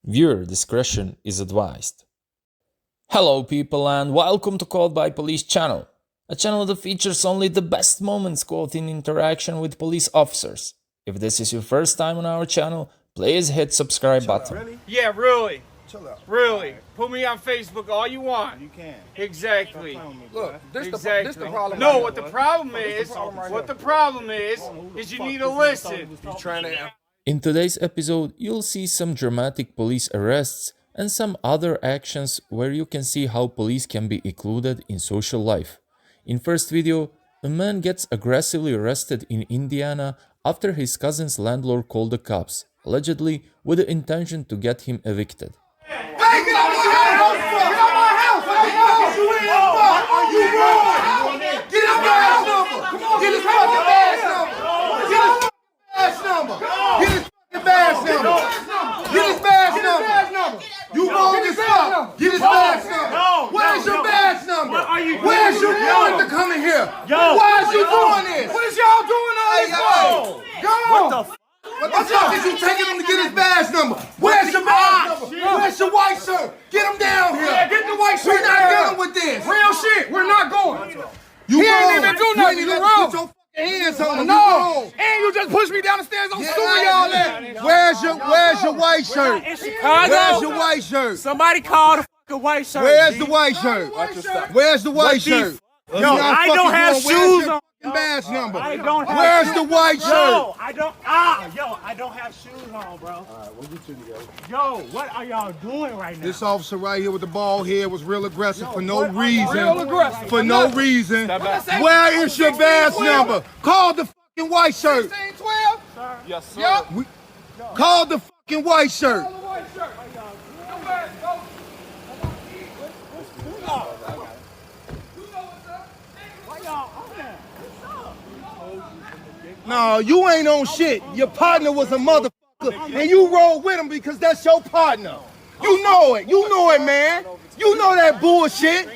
Viewer discretion is advised. Hello people and welcome to Called by Police channel, a channel that features only the best moments caught in interaction with police officers. If this is your first time on our channel, please hit subscribe button. Really? Yeah, really. Chill out. Really. Put me on Facebook all you want. You can. Exactly. Look, this Exactly. the problem. No, right what the here, problem This is, the problem right what here. the problem is you need to listen. You trying to? In today's episode, you'll see some dramatic police arrests and some other actions where you can see how police can be included in social life. In first video, a man gets aggressively arrested in Indiana after his cousin's landlord called the cops, allegedly with the intention to get him evicted. Hey, get out my house! Get out my house! You in? You wrong! Get his badge number! Get his fucking badge number! Get his badge number! Get his fucking badge number! Get his badge number! You wrong as fuck! Get his badge number! Where's your badge number? Where's your warrant to come in here? Why is you doing this? What is y'all doing all this for? What the fuck? What the fuck is you taking him to get his badge number? Where's your badge number? Where's your white shirt? Get him down here. Yeah, get the white shirt. We're not dealing with this. Real shit, we're not going. You He ain't wrong. even do nothing. You You ain't wrong. put your fucking hands on him. No, and you just pushed me down the stairs. I'm Yeah. suing y'all at. Where's your white shirt? In Chicago, Where's your white shirt? somebody called a fucking white shirt. Where's G. the white shirt? Where's the white shirt? Yo, I don't have shoes on. Badge number. I don't have Where's shoes. the white shirt? Yo, I don't. I don't have shoes on, bro. Alright, we'll get you together. Yo, what are y'all doing right now? This officer right here with the bald head was real aggressive for no what are reason. y'all doing right now? For no reason. Where is your badge number? Call the fucking white shirt. 1612. Yes, sir. Yep. Call the fucking white shirt. White shirt. Come back, go. Why y'all on that? No, you ain't on shit. Your partner was a motherfucker, and you roll with him because that's your partner. You know it. You know it, man. You know that bullshit.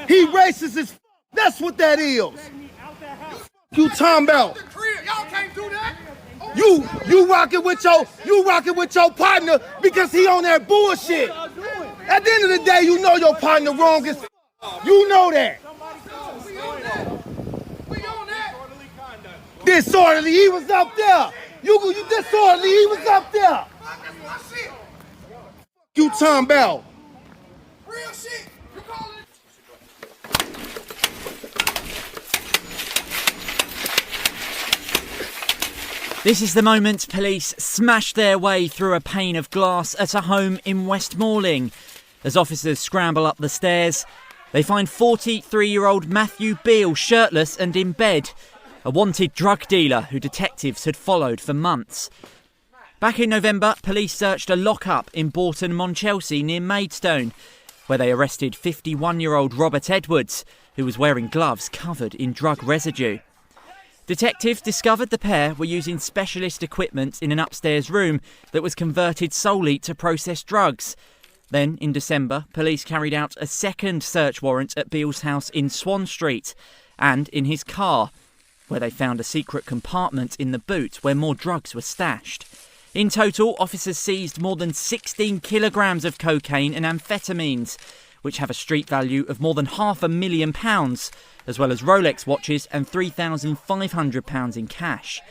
He racist as f. That's what that is. You talking about? Y'all can't do that. You rocking with your partner because he on that bullshit. At the end of the day, you know your partner wrong as f. You know that. We on that. Disorderly, he was up there. You disorderly, he was up there. That's my shit. You talking about? Real shit. You calling it? This is the moment police smashed their way through a pane of glass at a home in West Malling. As officers scramble up the stairs, they find 43-year-old Matthew Beale shirtless and in bed, a wanted drug dealer who detectives had followed for months. Back in November, police searched a lock-up in Bourton-Monchelsea near Maidstone, where they arrested 51-year-old Robert Edwards, who was wearing gloves covered in drug residue. Detectives discovered the pair were using specialist equipment in an upstairs room that was converted solely to process drugs. Then, in December, police carried out a second search warrant at Beale's house in Swan Street and in his car, where they found a secret compartment in the boot where more drugs were stashed. In total, officers seized more than 16 kilograms of cocaine and amphetamines, which have a street value of more than £500,000, as well as Rolex watches and £3,500 in cash.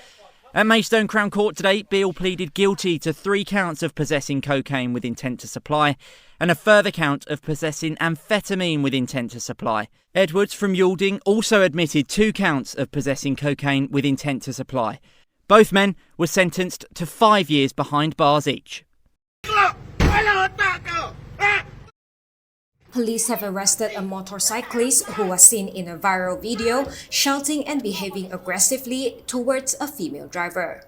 At Maidstone Crown Court today, Beale pleaded guilty to 3 counts of possessing cocaine with intent to supply and a further count of possessing amphetamine with intent to supply. Edwards from Yalding also admitted 2 counts of possessing cocaine with intent to supply. Both men were sentenced to 5 years behind bars each. Police have arrested a motorcyclist who was seen in a viral video shouting and behaving aggressively towards a female driver.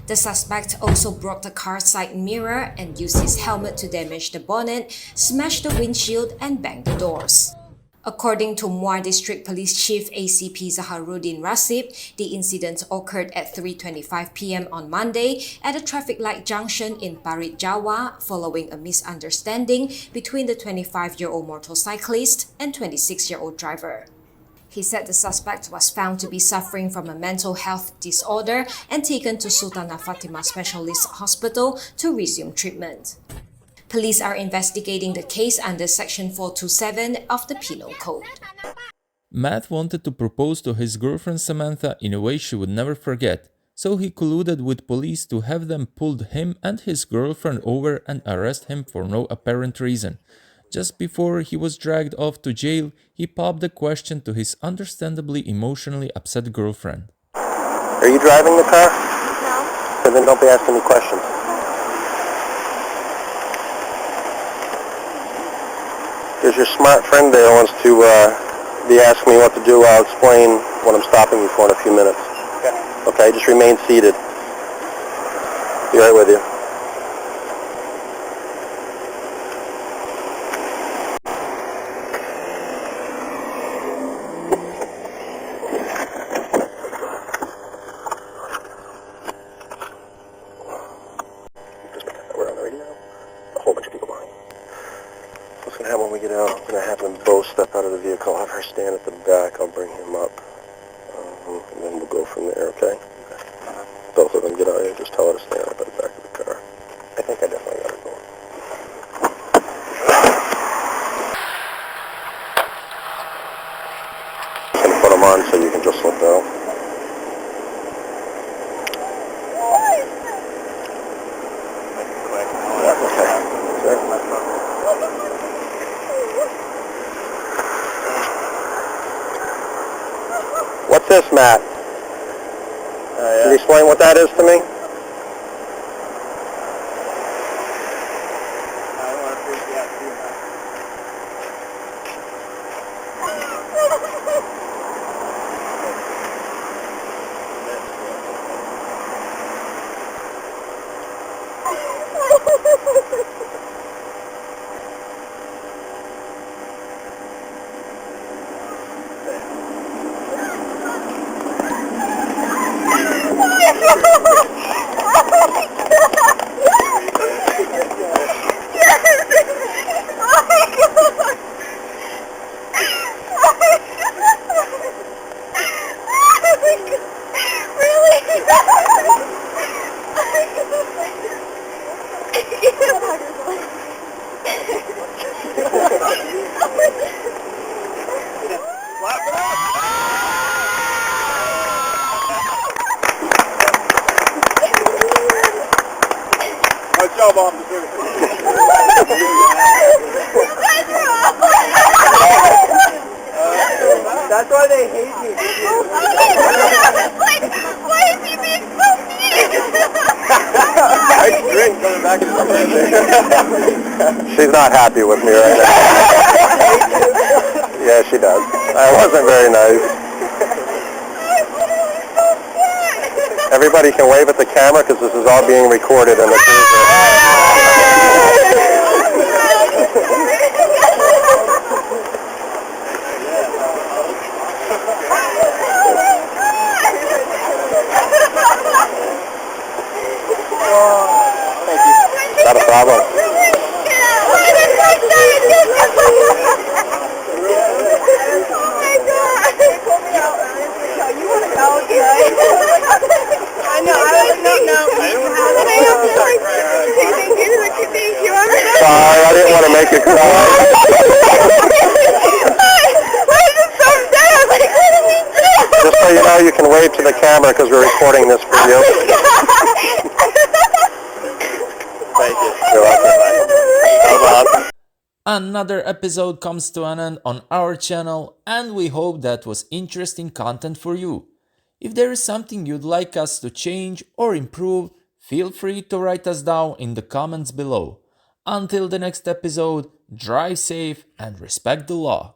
The suspect also broke the car's side mirror and used his helmet to damage the bonnet, smash the windshield and bang the doors. According to Muar District Police Chief ACP Zaharuddin Rasib, the incident occurred at 3:25 p.m. on Monday at a traffic light junction in Parit, Jawa, following a misunderstanding between the 25-year-old motorcyclist and 26-year-old driver. He said the suspect was found to be suffering from a mental health disorder and taken to Sultanah Fatimah Specialist Hospital to resume treatment. Police are investigating the case under Section 427 of the Penal Code. Matt wanted to propose to his girlfriend Samantha in a way she would never forget, so he colluded with police to have them pull him and his girlfriend over and arrest him for no apparent reason. Just before he was dragged off to jail, he popped a question to his understandably emotionally upset girlfriend. Are you driving the car? No. So then don't be asking me questions. There's your smart friend there wants to be asking me what to do. I'll explain what I'm stopping you for in a few minutes. Okay, just remain seated. Be right with you. We're on the radio. A whole bunch of people behind. What's going to happen when we get out? I'm going to have them both step out of the vehicle. I'll have her stand at the back. I'll bring him up. And then we'll go from there, okay? Both of them get out here. Just tell her to stand up at the back of the car. I think I definitely got her going. I'm going to put them on so you can just let go. Yeah, okay. Sure. What's this, Matt? Can you explain what that is to me? I don't want to freak you out too much. Nice job, officer. That's why they hate me. Why is he being so mean? Nice drink coming back to the She's not happy with me right now. Yeah, she does. I wasn't very nice. Everybody can wave at the camera because this is all being recorded in the cruiser. Thank you. Not a problem. Sorry, I didn't want to make you cry. Just so you know, you can wave to the camera because we're recording this for you. Thank you. You're welcome. Another episode comes to an end on our channel, and we hope that was interesting content for you. If there is something you'd like us to change or improve, feel free to write us down in the comments below. Until the next episode, drive safe and respect the law.